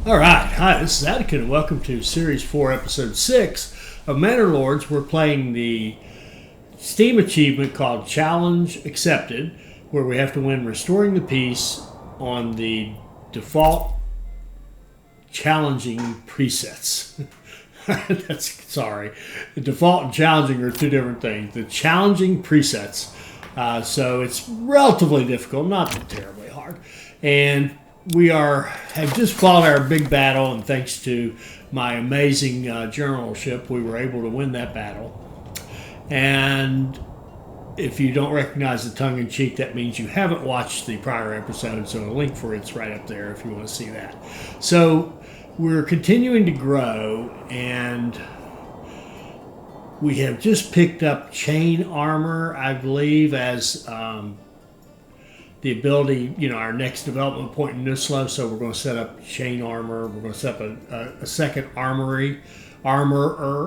All right, hi, this is Atticus, and welcome to Series 4, Episode 6 of Manor Lords. We're playing the Steam achievement called Challenge Accepted, where we have to win Restoring the Peace on the default challenging presets. Sorry. The default and challenging are two different things. The challenging presets. So it's relatively difficult, not terribly hard. And we have just fought our big battle, and thanks to my amazing generalship, we were able to win that battle. And if you don't recognize the tongue-in-cheek, that means you haven't watched the prior episode, so a link for it's right up there if you want to see that. So we're continuing to grow, and we have just picked up chain armor, I believe, as the ability, our next development point in Nuslo. So we're going to set up chain armor. We're going to set up a second armorer,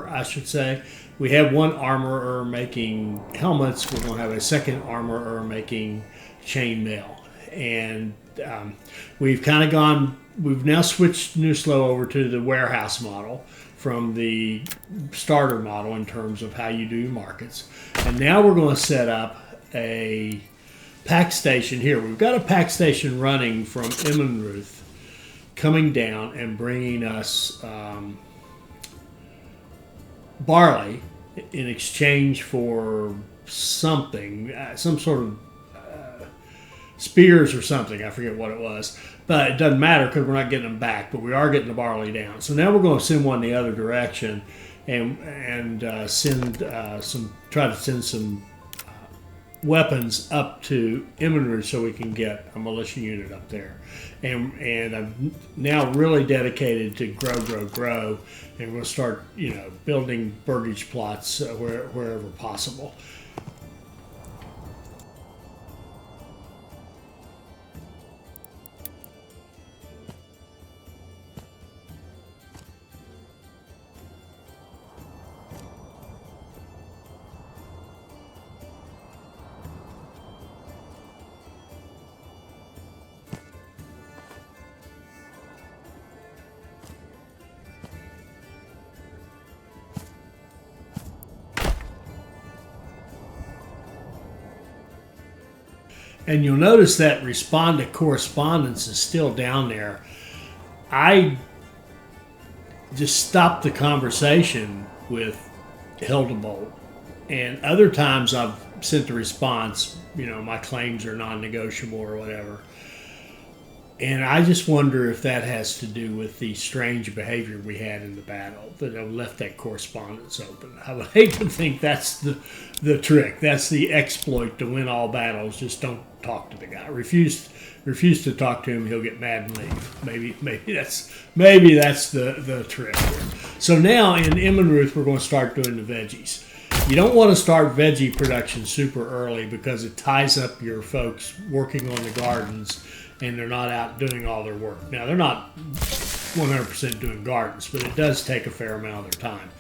I should say. We have one armorer making helmets. We're going to have a second armorer making chain mail. And we've now switched Nuslo over to the warehouse model from the starter model in terms of how you do your markets. And now we're going to set up a pack station here. We've got a pack station running from Immenreuth coming down and bringing us barley in exchange for something, some sort of spears or something. I forget what it was. But it doesn't matter because we're not getting them back, but we are getting the barley down. So now we're going to send one the other direction and try to send some weapons up to Immenreuth so we can get a militia unit up there. And I'm now really dedicated to grow, and we'll start, building burgage plots wherever possible. And you'll notice that respond to correspondence is still down there. I just stopped the conversation with Hildebolt. And other times I've sent a response, my claims are non-negotiable or whatever. And I just wonder if that has to do with the strange behavior we had in the battle, that I left that correspondence open. I would hate to think that's the trick. That's the exploit to win all battles. Just don't talk to the guy. Refuse to talk to him. He'll get mad and leave. Maybe that's the trick. So now in Immenreuth, we're going to start doing the veggies. You don't want to start veggie production super early because it ties up your folks working on the gardens, and they're not out doing all their work. Now, they're not 100% doing gardens, but it does take a fair amount of their time.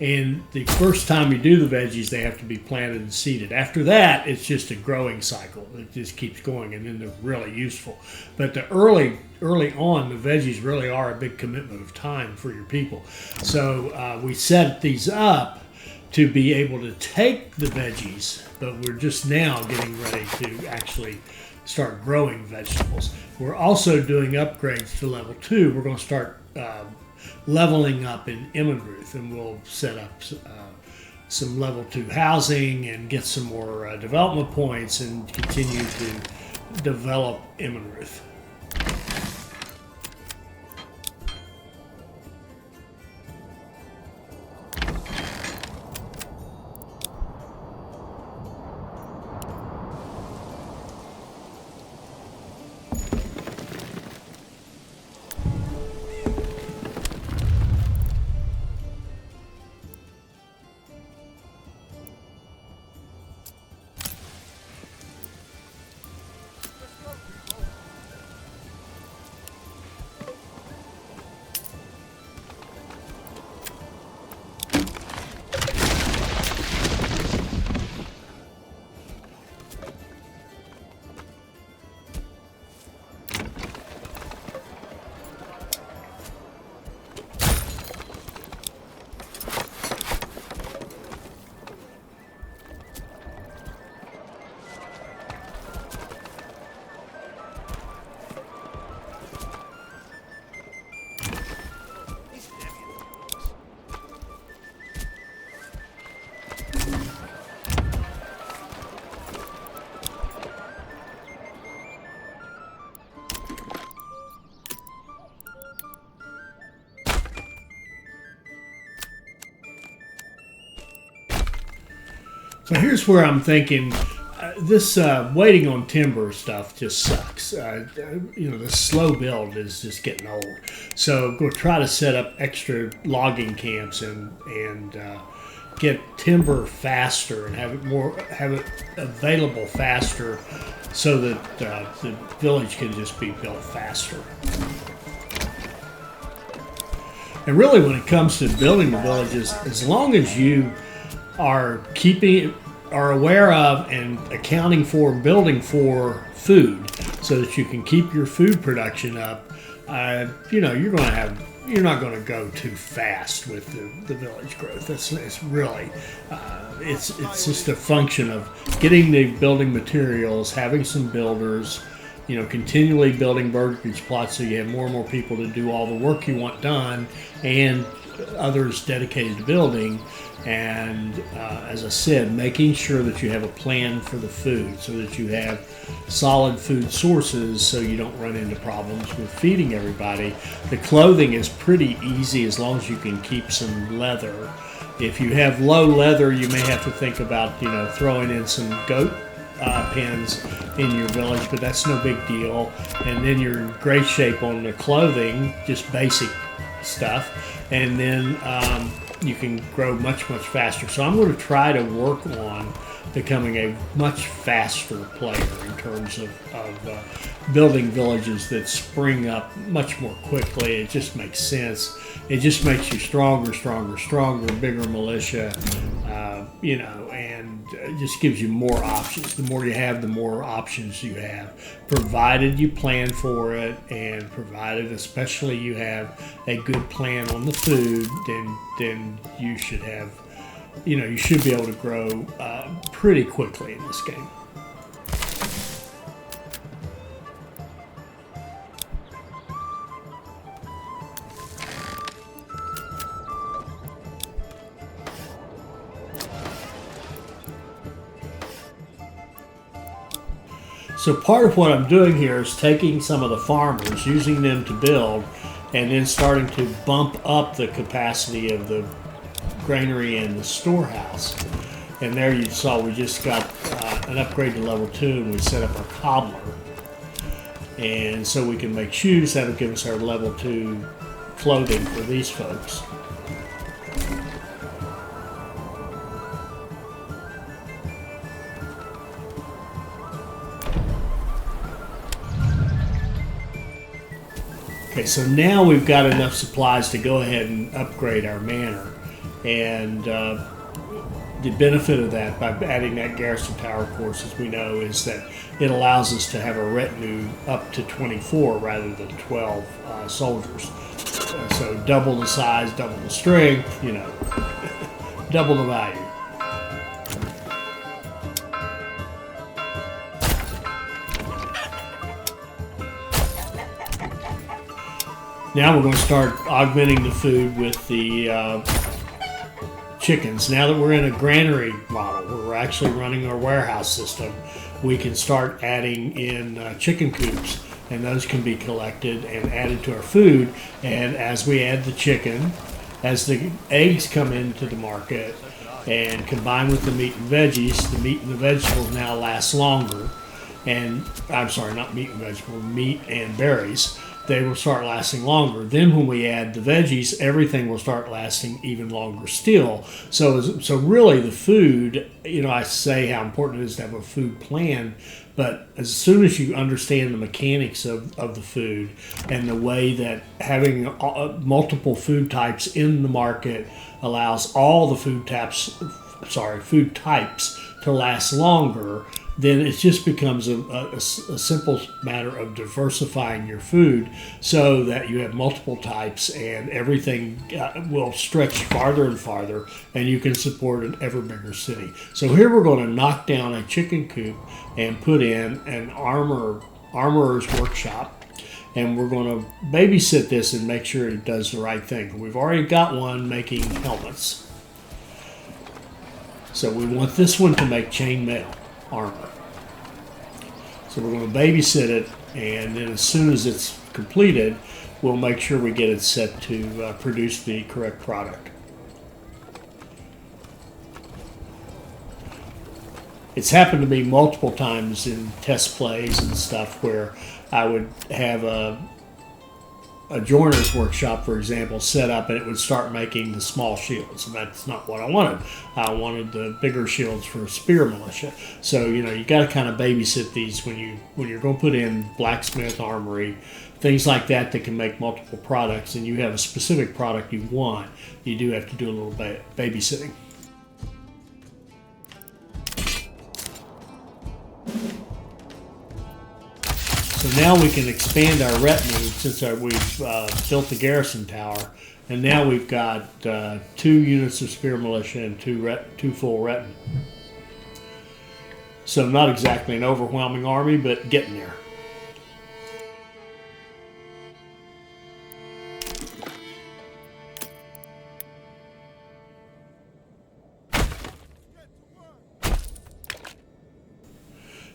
And the first time you do the veggies, they have to be planted and seeded. After that, it's just a growing cycle. It just keeps going, and then they're really useful. But the early on, the veggies really are a big commitment of time for your people. So we set these up to be able to take the veggies, but we're just now getting ready to actually start growing vegetables. We're also doing upgrades to level 2. We're going to start leveling up in Immenreuth, and we'll set up some level 2 housing and get some more development points and continue to develop Immenreuth. So here's where I'm thinking this waiting on timber stuff just sucks. The slow build is just getting old. So we'll try to set up extra logging camps and get timber faster and have it available faster, so that the village can just be built faster. And really, when it comes to building the villages, as long as you are aware of and accounting for building for food, so that you can keep your food production up, you're not going to go too fast with the village growth. It's really it's just a function of getting the building materials, having some builders, continually building burgage plots so you have more and more people to do all the work you want done, and others dedicated to building. And as I said, making sure that you have a plan for the food, so that you have solid food sources, so you don't run into problems with feeding everybody. The clothing is pretty easy as long as you can keep some leather. If you have low leather, you may have to think about throwing in some goat pens in your village, but that's no big deal. And then you're in great shape on the clothing, just basic stuff, and then you can grow much faster. So I'm going to try to work on becoming a much faster player in terms of building villages that spring up much more quickly. It just makes sense. It just makes you stronger, bigger militia, and it just gives you more options. The more you have, the more options you have, provided you plan for it, and provided especially you have a good plan on the food, then you should have, you should be able to grow pretty quickly in this game. So part of what I'm doing here is taking some of the farmers, using them to build, and then starting to bump up the capacity of the granary and the storehouse. And there you saw we just got an upgrade to level 2, and we set up our cobbler. And so we can make shoes. That'll give us our level 2 clothing for these folks. Okay, so now we've got enough supplies to go ahead and upgrade our manor. And the benefit of that, by adding that garrison tower, of course, as we know, is that it allows us to have a retinue up to 24 rather than 12 soldiers. So double the size, double the strength, double the value. Now we're going to start augmenting the food with the chickens. Now that we're in a granary model, where we're actually running our warehouse system, we can start adding in chicken coops, and those can be collected and added to our food. And as we add the chicken, as the eggs come into the market and combine with the meat and veggies, the meat and the vegetables now last longer. And I'm sorry, not meat and vegetables, meat and berries. They will start lasting longer. Then when we add the veggies, everything will start lasting even longer still. So really the food, I say how important it is to have a food plan, but as soon as you understand the mechanics of the food and the way that having multiple food types in the market allows all the food types to last longer, then it just becomes a simple matter of diversifying your food so that you have multiple types, and everything will stretch farther and farther, and you can support an ever bigger city. So here we're going to knock down a chicken coop and put in an armorer's workshop, and we're going to babysit this and make sure it does the right thing. We've already got one making helmets. So we want this one to make chainmail armor. So we're going to babysit it, and then as soon as it's completed, we'll make sure we get it set to produce the correct product. it's happened to me multiple times in test plays and stuff where I would have a joiner's workshop, for example, set up, and it would start making the small shields, and that's not what I wanted. I wanted the bigger shields for spear militia. So you got to kind of babysit these when you're going to put in blacksmith, armory, things like that can make multiple products, and you have a specific product you want. You do have to do a little babysitting. So now we can expand our retinue since we've built the garrison tower, and now we've got 2 units of spear militia and 2 full retinue. So not exactly an overwhelming army, but getting there.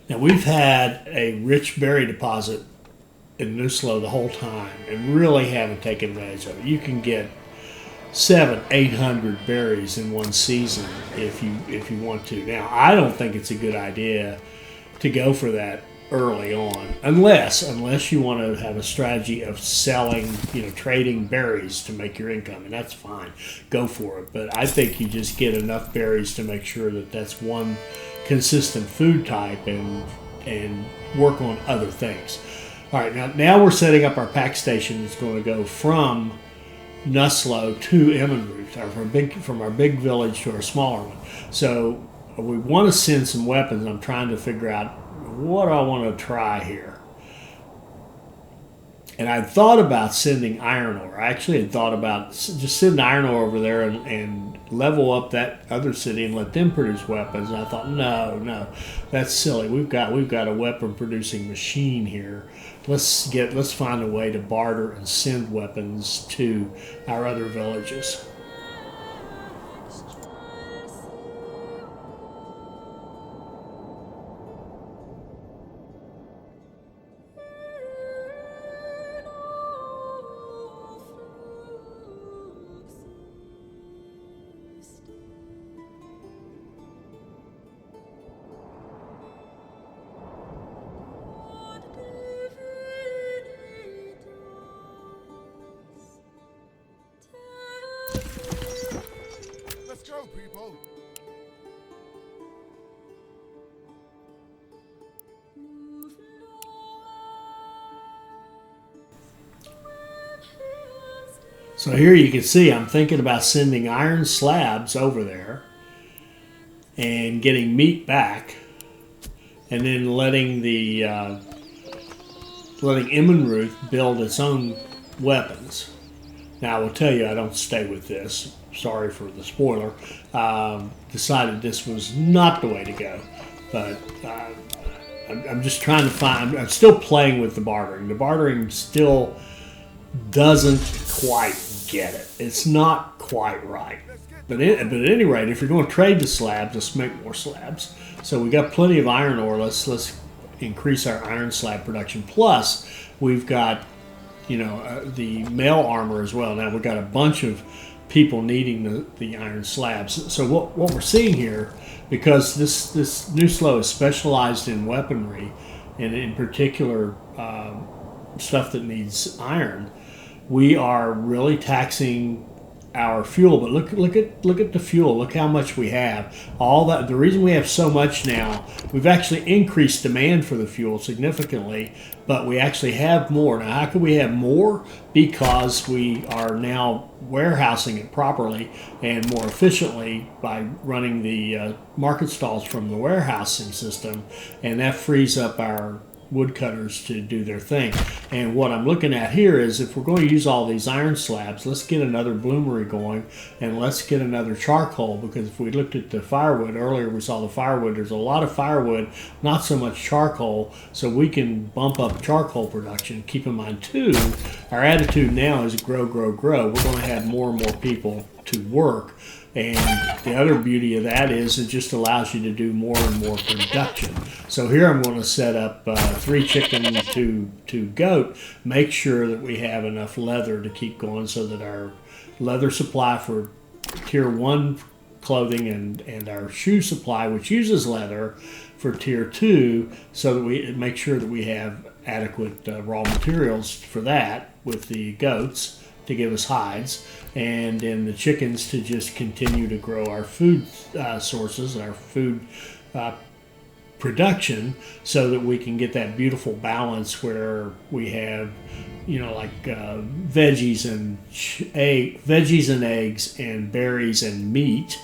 Now we've had a rich berry deposit in Nuslo the whole time and really haven't taken advantage of it. You can get 700-800 berries in one season if you want to. Now I don't think it's a good idea to go for that early on, unless you want to have a strategy of selling, trading berries to make your income, and that's fine. Go for it. But I think you just get enough berries to make sure that that's one consistent food type and work on other things. All right, now we're setting up our pack station that's going to go from Nuslo to Immenreuth, from our big village to our smaller one. So we want to send some weapons. I'm trying to figure out what I want to try here. And I thought about sending iron ore. I actually had thought about just sending iron ore over there and level up that other city and let them produce weapons. And I thought, no, that's silly. We've got a weapon producing machine here. Let's find a way to barter and send weapons to our other villages. People. So here you can see I'm thinking about sending iron slabs over there and getting meat back, and then letting Immenreuth build its own weapons. Now I will tell you, I don't stay with this. Sorry for the spoiler. Decided this was not the way to go, but I'm just trying to find. I'm still playing with the bartering. The bartering still doesn't quite get it. It's not quite right. But at any rate, if you're going to trade the slabs, let's make more slabs. So we got plenty of iron ore. Let's increase our iron slab production. Plus, we've got the mail armor as well. Now we've got a bunch of people needing the iron slabs. So what we're seeing here, because this Nuslo is specialized in weaponry, and in particular stuff that needs iron, we are really taxing our fuel. But look at the fuel. Look how much we have. All that. The reason we have so much now, we've actually increased demand for the fuel significantly, but we actually have more. Now, how can we have more? Because we are now warehousing it properly and more efficiently by running the market stalls from the warehousing system, and that frees up our woodcutters to do their thing. And what I'm looking at here is, if we're going to use all these iron slabs, let's get another bloomery going, and let's get another charcoal, because if we looked at the firewood earlier, we saw the firewood. There's a lot of firewood, not so much charcoal, so we can bump up charcoal production. Keep in mind too, our attitude now is grow. We're going to have more and more people to work. And the other beauty of that is it just allows you to do more and more production. So here I'm going to set up 3 chicken, 2 goat, make sure that we have enough leather to keep going so that our leather supply for tier 1 clothing and our shoe supply, which uses leather, for tier 2, so that we make sure that we have adequate raw materials for that with the goats to give us hides, and then the chickens to just continue to grow our food sources, our food production, so that we can get that beautiful balance where we have, like veggies and eggs and berries and meat.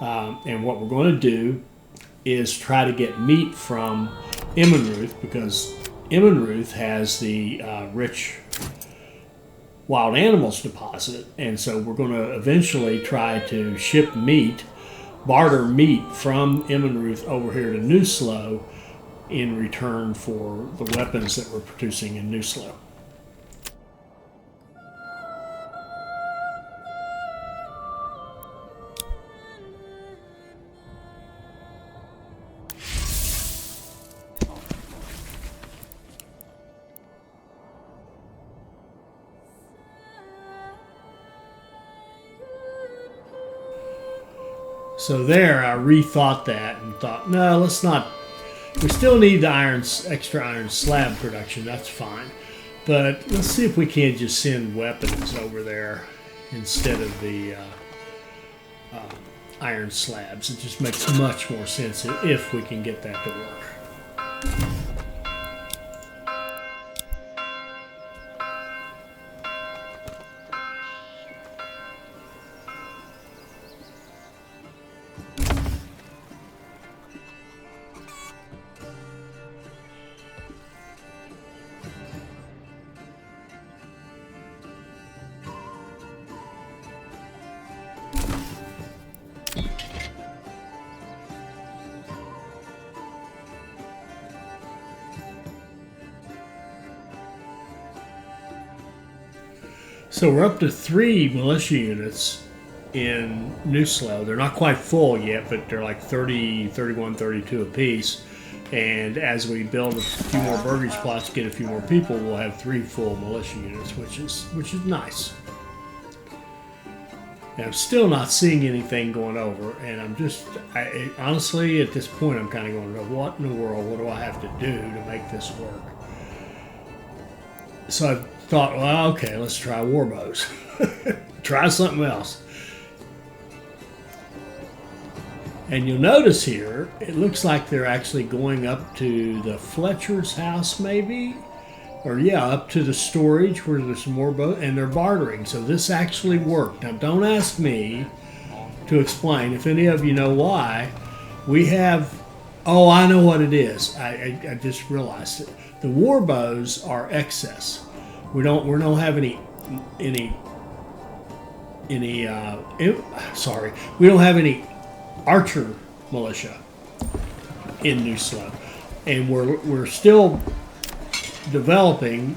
And what we're going to do is try to get meat from Immenreuth, because Immenreuth has the rich wild animals deposit, and so we're going to eventually try to ship meat, barter meat from Immenreuth over here to Newslow in return for the weapons that we're producing in Newslow. So there, I rethought that and thought, no, let's not. We still need the extra iron slab production. That's fine, but let's see if we can't just send weapons over there instead of the iron slabs. It just makes much more sense if we can get that to work. So we're up to 3 militia units in Newslow. They're not quite full yet, but they're like 30, 31, 32 apiece. And as we build a few more burgage plots, get a few more people, we'll have 3 full militia units, which is nice. And I'm still not seeing anything going over, and honestly, at this point, I'm kind of going, what in the world? What do I have to do to make this work? So I thought, well, okay, let's try warbows. Try something else. And you'll notice here, it looks like they're actually going up to the Fletcher's house, maybe? Or yeah, up to the storage where there's some more boats, and they're bartering. So this actually worked. Now, don't ask me to explain. If any of you know why, we have, oh, I know what it is. I just realized it. The warbows are excess. We don't have any we don't have any archer militia in Newslow, and we're still developing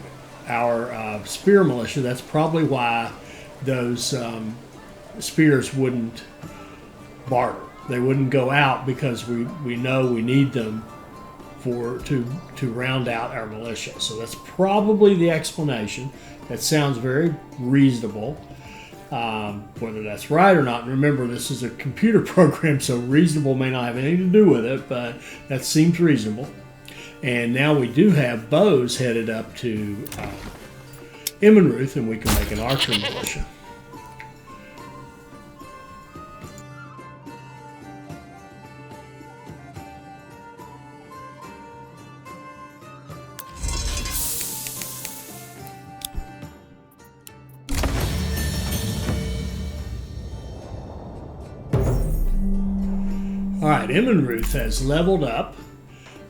our spear militia. That's probably why those spears wouldn't barter. They wouldn't go out, because we know we need them to round out our militia. So that's probably the explanation. That sounds very reasonable. Whether that's right or not, and remember, this is a computer program, so reasonable may not have anything to do with it, but that seems reasonable. And now we do have bows headed up to Immenreuth, and we can make an archer militia. All right, Immenreuth has leveled up,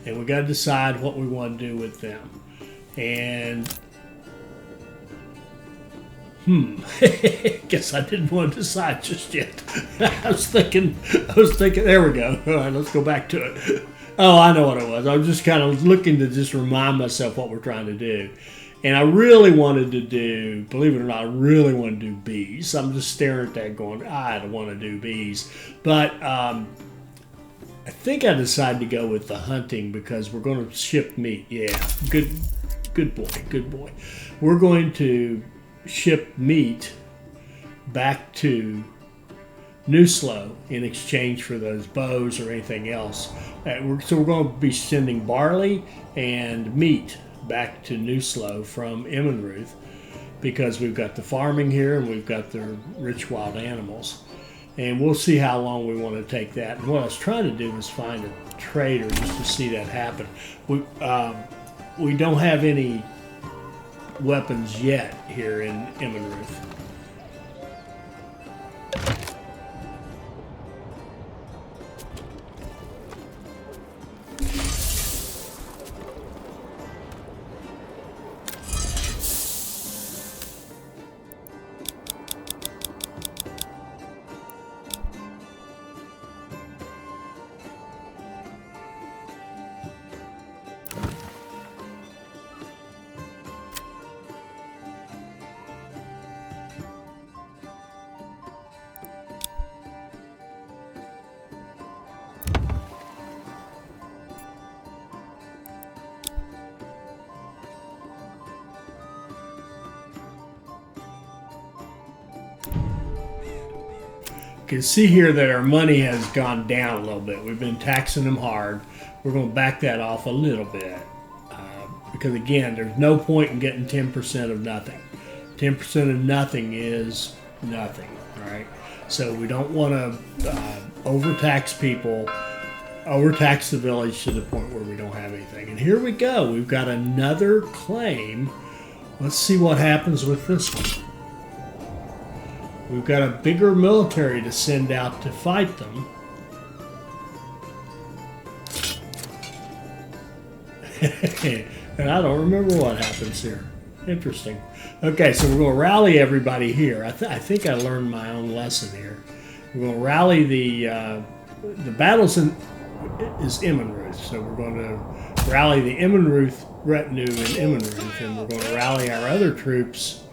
and we got to decide what we want to do with them. And guess I didn't want to decide just yet. I was thinking, there we go. All right, let's go back to it. Oh, I know what it was. I was just kind of looking to just remind myself what we're trying to do. And I really wanted to do, believe it or not, I really want to do bees. I'm just staring at that going, I don't want to do bees. But I think I decided to go with the hunting, because we're going to ship meat. Yeah, good boy. We're going to ship meat back to Newslow in exchange for those bows or anything else. So we're going to be sending barley and meat back to Newslow from Immenreuth, because we've got the farming here and we've got the rich wild animals. And we'll see how long we want to take that. And what I was trying to do was find a trader just to see that happen. We don't have any weapons yet here in Immenreuth. You can see here that our money has gone down a little bit. We've been taxing them hard. We're going to back that off a little bit because, again, there's no point in getting 10% of nothing. 10% of nothing is nothing, right? So we don't want to overtax people, overtax the village to the point where we don't have anything. And here we go. We've got another claim. Let's see what happens with this one. We've got a bigger military to send out to fight them. And I don't remember what happens here. Interesting. Okay, so we're going to rally everybody here. I think I learned my own lesson here. We're going to rally the battles is Immenreuth. So we're going to rally the Immenreuth retinue in Immenreuth, and we're going to rally our other troops.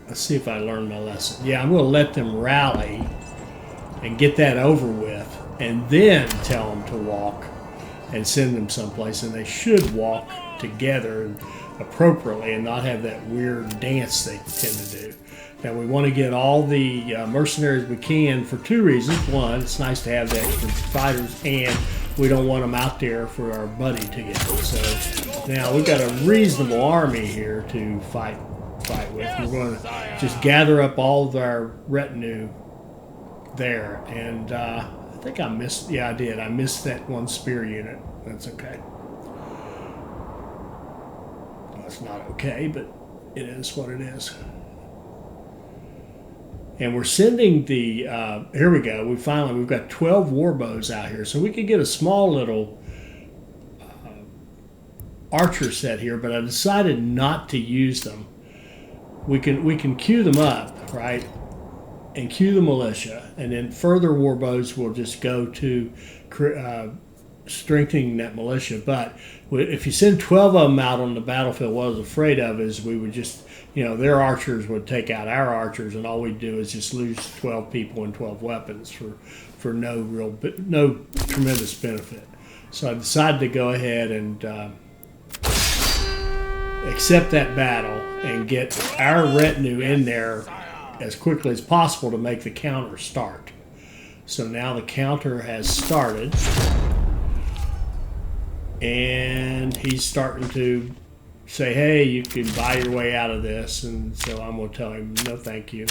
Let's see if I learned my lesson. Yeah, I'm going to let them rally and get that over with, and then tell them to walk and send them someplace. And they should walk together appropriately and not have that weird dance they tend to do. Now, we want to get all the mercenaries we can for two reasons. One, it's nice to have the extra fighters, and we don't want them out there for our buddy to get them. So now we've got a reasonable army here to fight with. We're going to just gather up all of our retinue there, and I think I missed. Yeah, I did. I missed that one spear unit. That's okay. Well, it's not okay, but it is what it is. And we're sending the. Here we go. We've got 12 warbows out here, so we could get a small little archer set here, but I decided not to use them. We can queue them up, right, and queue the militia, and then further warbows will just go to strengthening that militia. But if you send 12 of them out on the battlefield, what I was afraid of is we would just, their archers would take out our archers, and all we'd do is just lose 12 people and 12 weapons for no tremendous benefit. So I decided to go ahead and accept that battle and get our retinue in there as quickly as possible to make the counter start. So now the counter has started, and he's starting to say, hey, you can buy your way out of this. And so I'm going to tell him, no thank you.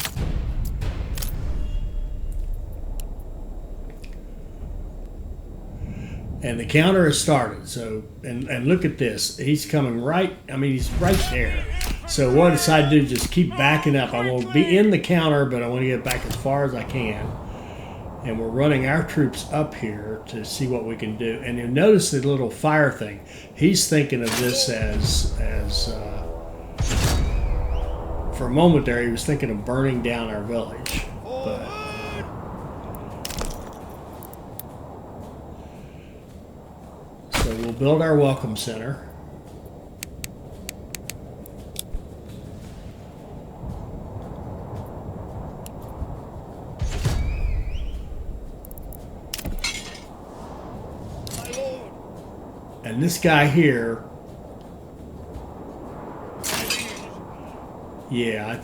And the counter has started. So, and look at this. He's coming right, he's right there. So what I decided to do is just keep backing up. I won't be in the counter, but I want to get back as far as I can. And we're running our troops up here to see what we can do. And you'll notice the little fire thing. He's thinking of this as for a moment there, he was thinking of burning down our village. But so we'll build our welcome center. And this guy here, yeah,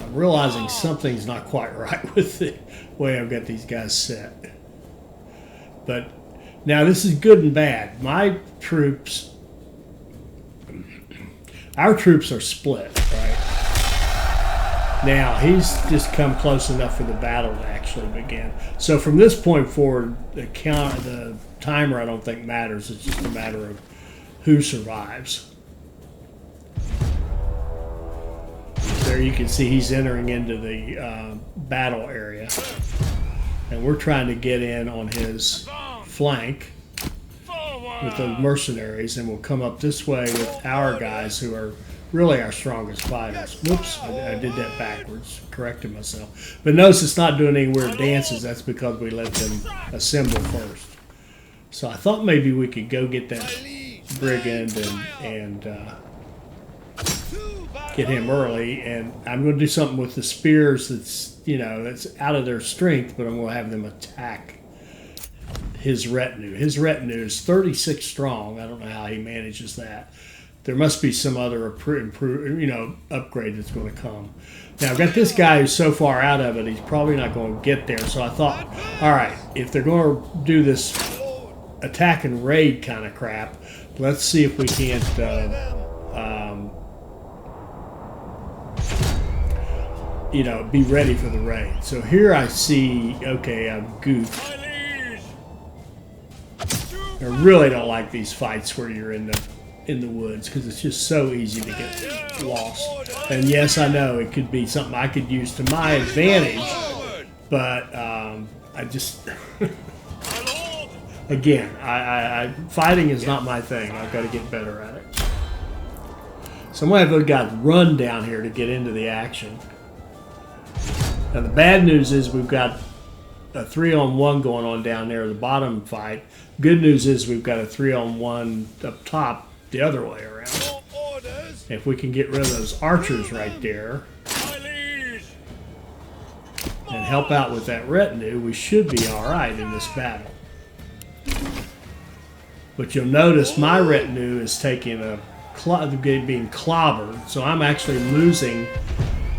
I'm realizing something's not quite right with the way I've got these guys set. But now this is good and bad. Our troops are split, right? Now he's just come close enough for the battle to actually begin. So from this point forward, the timer I don't think matters. It's just a matter of who survives. There you can see he's entering into the battle area, and we're trying to get in on his flank with the mercenaries, and we'll come up this way with our guys who are really our strongest fighters. Whoops, I did that backwards, corrected myself. But notice it's not doing any weird dances. That's because we let them assemble first. So I thought maybe we could go get that brigand and get him early, and I'm going to do something with the spears that's out of their strength, but I'm going to have them attack his retinue. His retinue is 36 strong. I don't know how he manages that. There must be some other upgrade that's going to come. Now I've got this guy who's so far out of it, he's probably not going to get there. So I thought, all right, if they're going to do this attack and raid kind of crap, let's see if we can't be ready for the raid. So here I see, okay, I've goofed. I really don't like these fights where you're in the woods because it's just so easy to get lost. And yes, I know it could be something I could use to my advantage, but I just again, I fighting is not my thing. I've got to get better at it. So I'm gonna have those guys run down here to get into the action. Now the bad news is we've got a 3-on-1 going on down there, the bottom fight. Good news is we've got a 3-on-1 up top the other way around. If we can get rid of those archers right there and help out with that retinue, we should be all right in this battle. But you'll notice my retinue is taking being clobbered, so I'm actually losing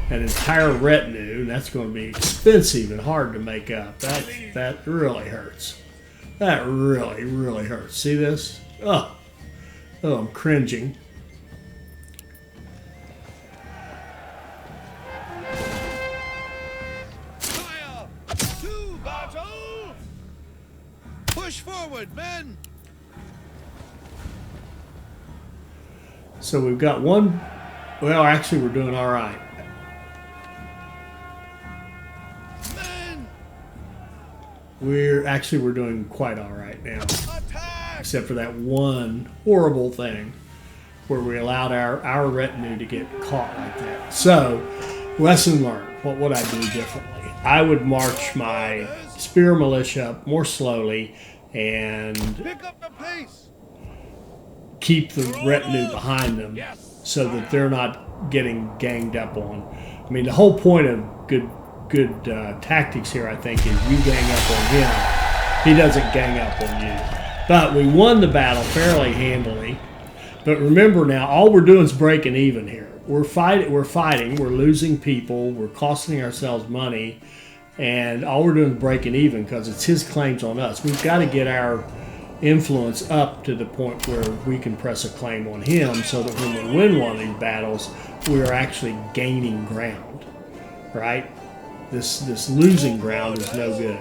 an entire retinue, and that's going to be expensive and hard to make up. That really hurts. That really, really hurts. See this? Oh, I'm cringing. Fire! To battle! Push forward, men! So we've got one. Well, actually, we're doing all right. We're doing quite all right now, except for that one horrible thing where we allowed our retinue to get caught like that. So, lesson learned. What would I do differently? I would march my spear militia up more slowly and Pick up the pace. keep the retinue behind them so that they're not getting ganged up on. I mean, the whole point of good tactics here, I think, is you gang up on him. He doesn't gang up on you. But we won the battle fairly handily. But remember now, all we're doing is breaking even here. We're fighting, we're losing people, we're costing ourselves money, and all we're doing is breaking even because it's his claims on us. We've got to get our influence up to the point where we can press a claim on him so that when we win one of these battles, we're actually gaining ground, right? This losing ground is no good.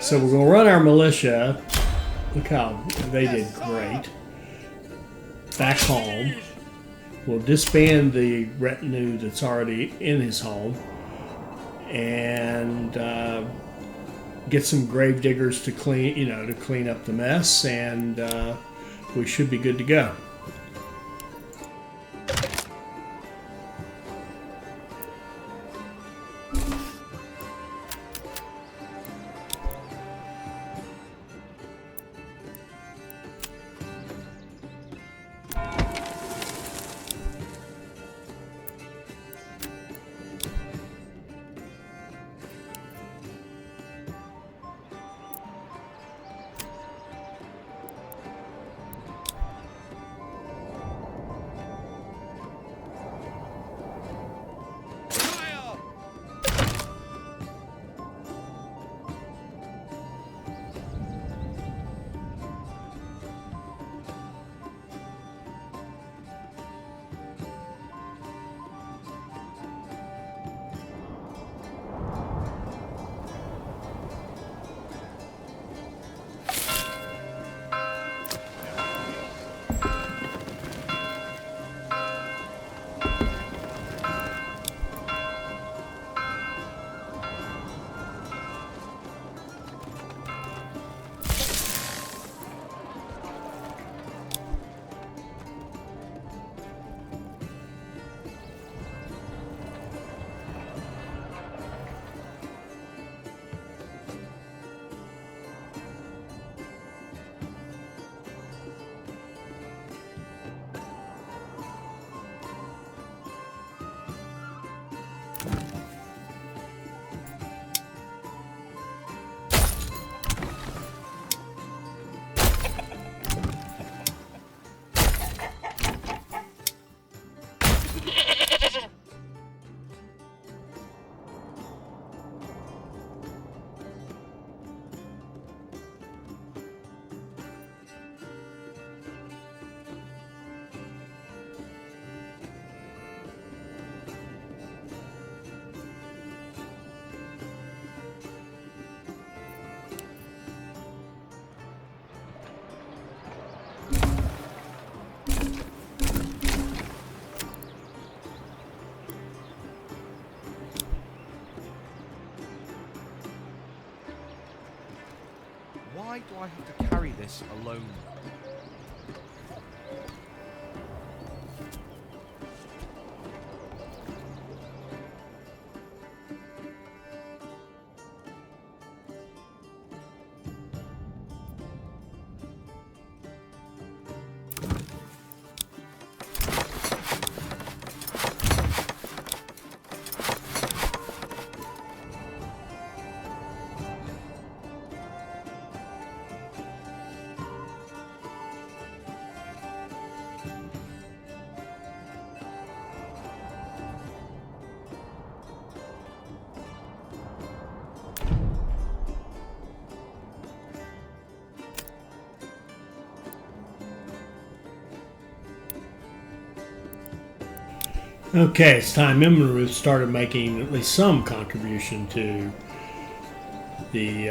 So we're going to run our militia. Look how they did great. Back home. We'll disband the retinue that's already in his home and get some grave diggers to clean up the mess, and we should be good to go. Why do I have to carry this alone? Okay, it's time Immenreuth started making at least some contribution to the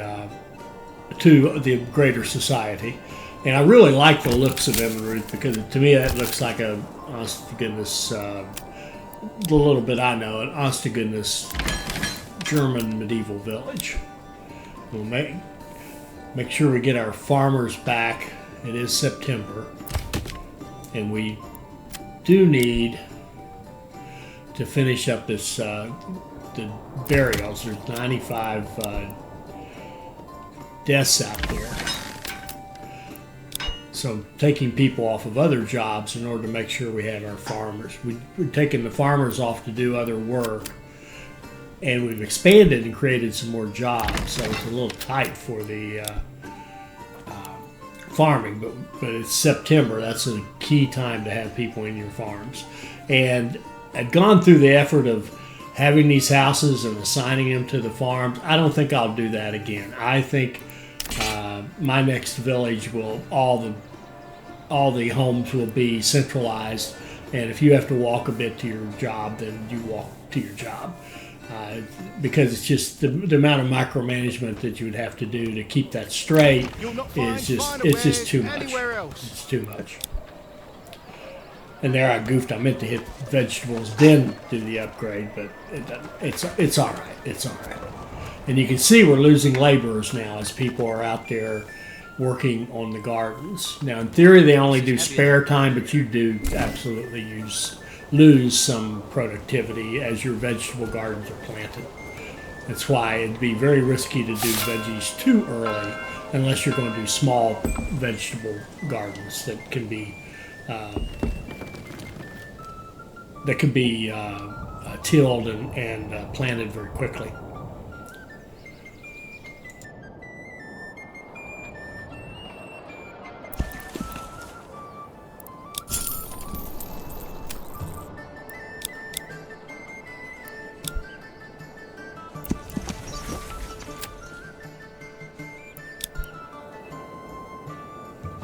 greater society, and I really like the looks of Immenreuth because to me that looks like a honest to goodness, the little bit I know, an honest to goodness German medieval village. We'll make sure we get our farmers back. It is September, and we do need to finish up this the burials. There's 95 deaths out there, so taking people off of other jobs in order to make sure we have our farmers. We're taking the farmers off to do other work, and we've expanded and created some more jobs, so it's a little tight for the farming, but it's September. That's a key time to have people in your farms. And I've gone through the effort of having these houses and assigning them to the farms. I don't think I'll do that again. I think my next village will all the homes will be centralized, and if you have to walk a bit to your job, then you walk to your job, because it's just the amount of micromanagement that you would have to do to keep that straight is just too much. It's too much. And there I goofed. I meant to hit vegetables, then do the upgrade, but it's all right. It's all right. And you can see we're losing laborers now as people are out there working on the gardens. Now, in theory, they only do spare time, but you do absolutely lose some productivity as your vegetable gardens are planted. That's why it'd be very risky to do veggies too early, unless you're going to do small vegetable gardens that can be tilled and planted very quickly.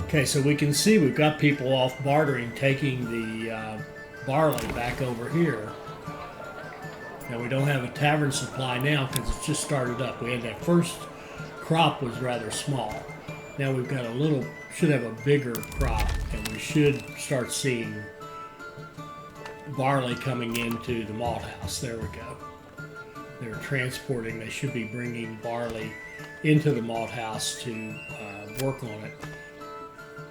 Okay, so we can see we've got people off bartering, taking the barley back over here. Now we don't have a tavern supply now because it's just started up. We had that first crop was rather small. Now we've got should have a bigger crop, and we should start seeing barley coming into the malt house. There we go. They're transporting, they should be bringing barley into the malt house to work on it.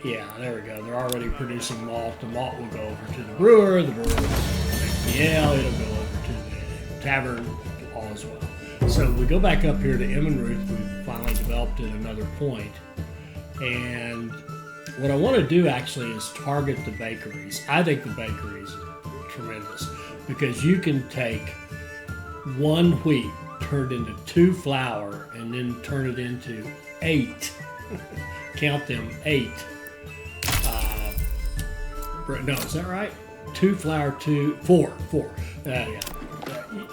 Yeah, there we go. They're already producing malt. The malt will go over to the brewer will make the ale. It'll go over to the tavern, all as well. So we go back up here to Immenreuth. We've finally developed at another point. And what I want to do actually is target the bakeries. I think the bakeries are tremendous because you can take one wheat, turn it into 2 flour, and then turn it into 8. Count them, 8. No, is that right? 2 flour, 4. Yeah.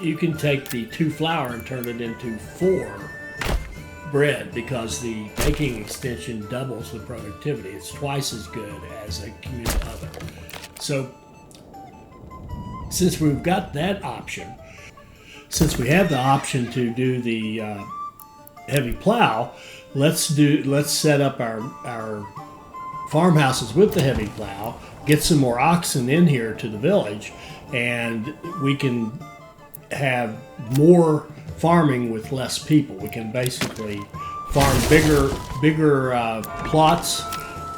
You can take the 2 flour and turn it into 4 bread because the baking extension doubles the productivity. It's twice as good as a communal oven. So, since we've got that option, since we have the option to do the heavy plow, let's set up our farmhouses with the heavy plow, get some more oxen in here to the village, and we can have more farming with less people. We can basically farm bigger plots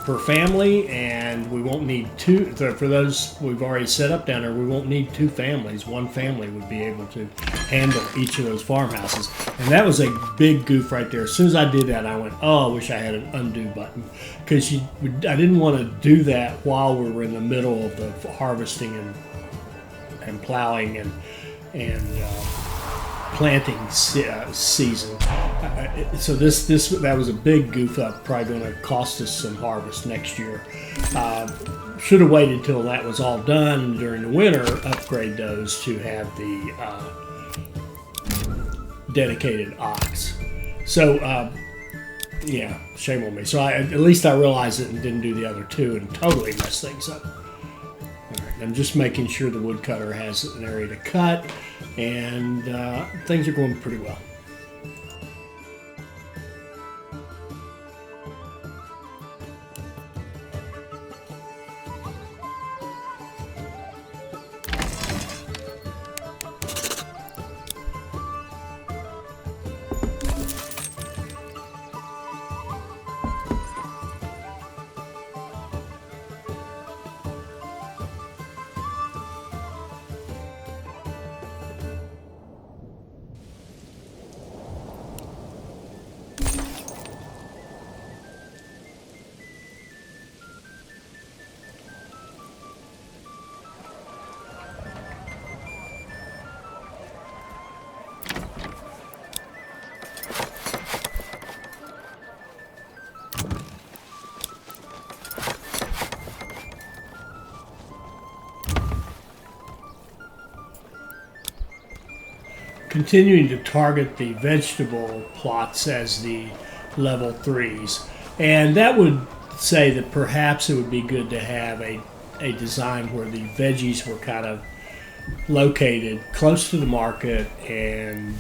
per family, and we won't need two. For those we've already set up down there, we won't need two families. One family would be able to handle each of those farmhouses. And that was a big goof right there. As soon as I did that, I went, oh, I wish I had an undo button. Because I didn't want to do that while we were in the middle of the harvesting and plowing and planting season. So that was a big goof up, probably going to cost us some harvest next year. Should have waited till that was all done during the winter, upgrade those to have the dedicated ox. So yeah, shame on me. So at least I realized it and didn't do the other two and totally messed things up. All right, I'm just making sure the woodcutter has an area to cut, and things are going pretty well. Continuing to target the vegetable plots as the level 3s. And that would say that perhaps it would be good to have a design where the veggies were kind of located close to the market and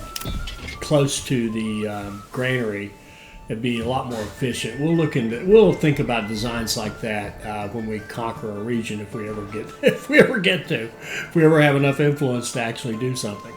close to the granary. It'd be a lot more efficient. We'll think about designs like that when we conquer a region, if we ever have enough influence to actually do something.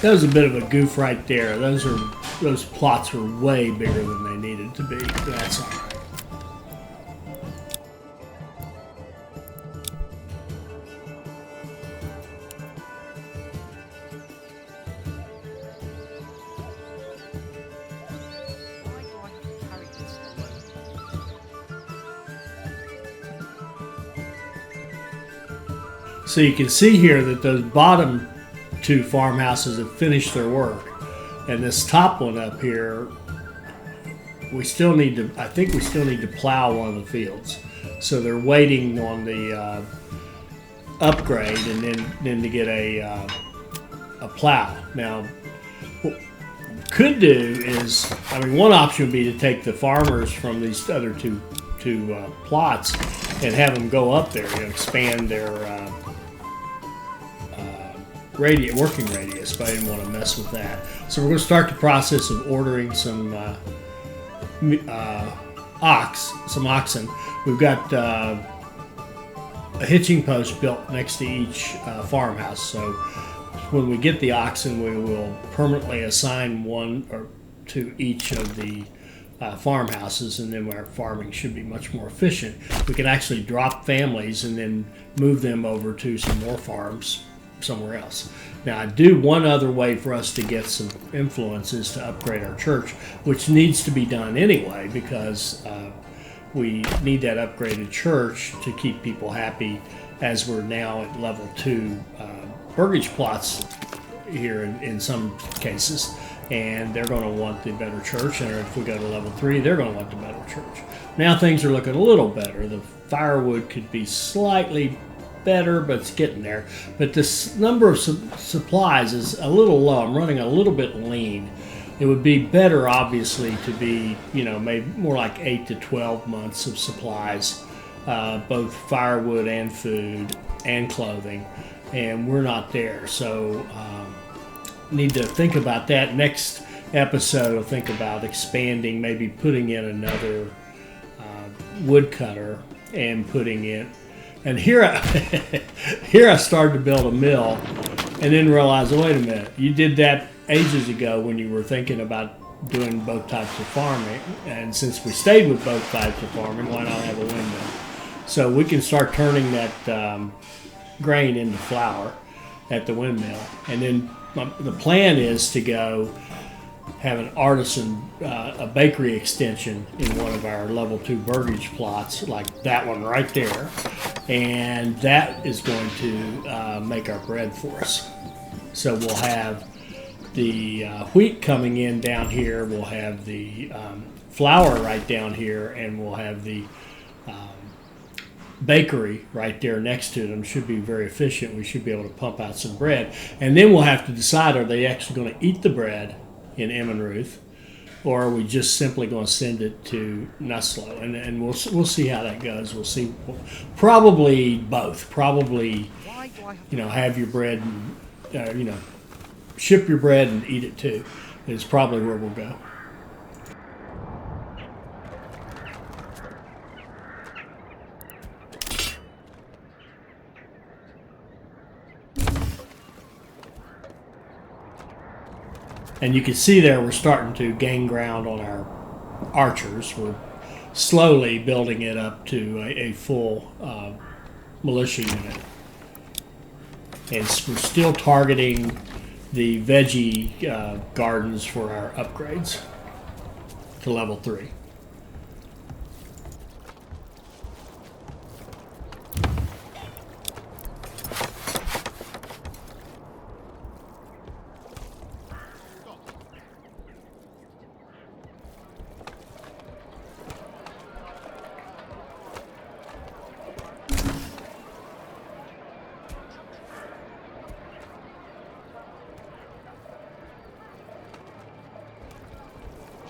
That was a bit of a goof right there. Those plots were way bigger than they needed to be. That's all right. Why do I have to carry this alone? So you can see here that those bottom two farmhouses have finished their work, and this top one up here, I think we still need to plow one of the fields. So they're waiting on the upgrade, and then to get a plow. Now, what we could do is, I mean, one option would be to take the farmers from these other two plots and have them go up there, expand their working radius, but I didn't want to mess with that. So we're going to start the process of ordering some oxen. We've got a hitching post built next to each farmhouse. So when we get the oxen, we will permanently assign one or to each of the farmhouses, and then our farming should be much more efficient. We can actually drop families and then move them over to some more farms somewhere else. Now, I do one other way for us to get some influence is to upgrade our church, which needs to be done anyway, because we need that upgraded church to keep people happy, as we're now at level 2 burgage plots here in some cases, and they're going to want the better church, and if we go to level 3, they're going to want the better church. Now things are looking a little better. The firewood could be slightly better, but it's getting there. But this number of supplies is a little low. I'm running a little bit lean. It would be better, obviously, to be, maybe more like 8 to 12 months of supplies, both firewood and food and clothing, and we're not there. So need to think about that. Next episode, I'll think about expanding, maybe putting in another woodcutter and putting in. And here I started to build a mill, and then realized, wait a minute, you did that ages ago when you were thinking about doing both types of farming. And since we stayed with both types of farming, why not have a windmill? So we can start turning that grain into flour at the windmill. And then the plan is to go have an artisan, a bakery extension in one of our level 2 burgage plots, like that one right there. And that is going to make our bread for us. So we'll have the wheat coming in down here, we'll have the flour right down here, and we'll have the bakery right there next to them. Should be very efficient. We should be able to pump out some bread. And then we'll have to decide, are they actually going to eat the bread in Immenreuth, or are we just simply going to send it to Nuslo? And we'll see how that goes. We'll see. Probably both. Probably, Why do I have to have your bread and, ship your bread and eat it too, is probably where we'll go. And you can see there we're starting to gain ground on our archers. We're slowly building it up to a full militia unit. And we're still targeting the veggie gardens for our upgrades to level 3.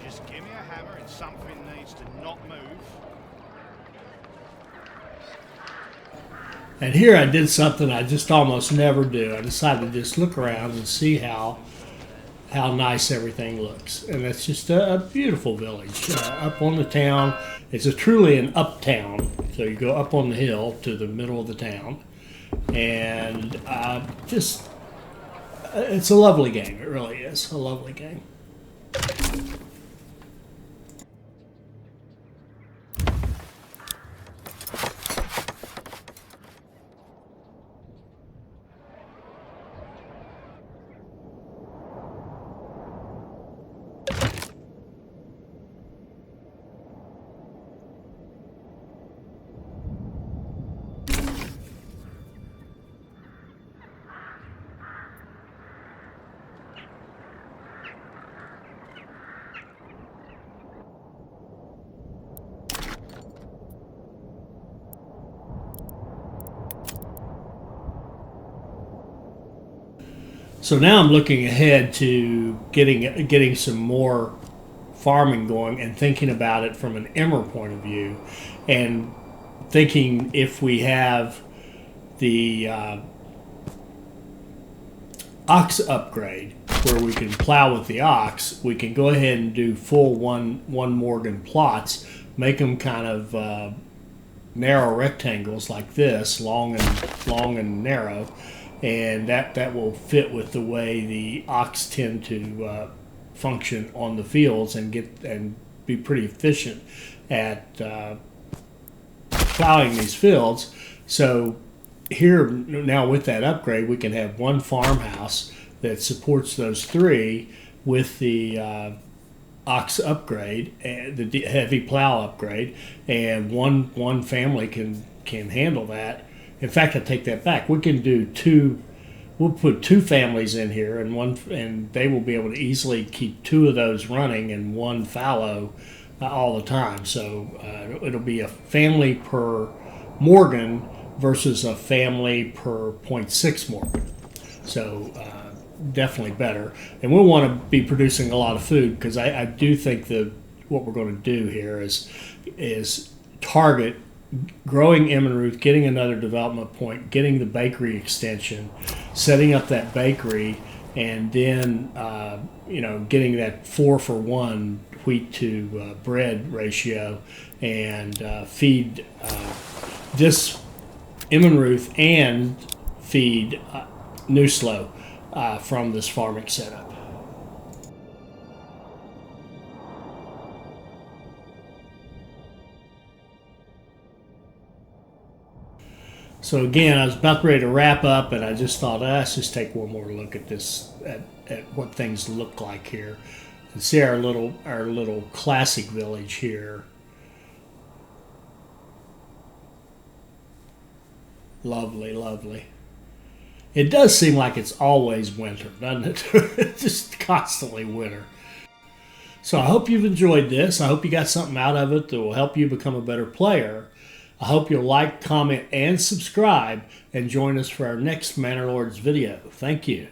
Just give me a hammer and something needs to not move. And here I did something I just almost never do. I decided to just look around and see how nice everything looks. And it's just a beautiful village up on the town. It's truly an uptown. So you go up on the hill to the middle of the town. And it's a lovely game. It really is a lovely game. So now I'm looking ahead to getting some more farming going and thinking about it from an Emmer point of view, and thinking if we have the ox upgrade where we can plow with the ox, we can go ahead and do full one Morgan plots, make them kind of narrow rectangles like this, long and narrow, and that will fit with the way the ox tend to function on the fields and be pretty efficient at plowing these fields. So here now with that upgrade, we can have one farmhouse that supports those three with the ox upgrade and the heavy plow upgrade, and one family can handle that. In fact, I take that back. We can do two. We'll put two families in here, and they will be able to easily keep two of those running and one fallow all the time. So it'll be a family per Morgan versus a family per 0.6 Morgan. So definitely better. And we'll want to be producing a lot of food, because I do think that what we're going to do here is target growing Immenreuth, getting another development point, getting the bakery extension, setting up that bakery, and then getting that 4-for-1 wheat to bread ratio, and feed this Immenreuth and feed Newslow from this farming setup. So again, I was about ready to wrap up, and I just thought, let's just take one more look at this, at what things look like here, and see our little classic village here. Lovely, lovely. It does seem like it's always winter, doesn't it? It's just constantly winter. So I hope you've enjoyed this. I hope you got something out of it that will help you become a better player. I hope you'll like, comment, and subscribe, and join us for our next Manor Lords video. Thank you.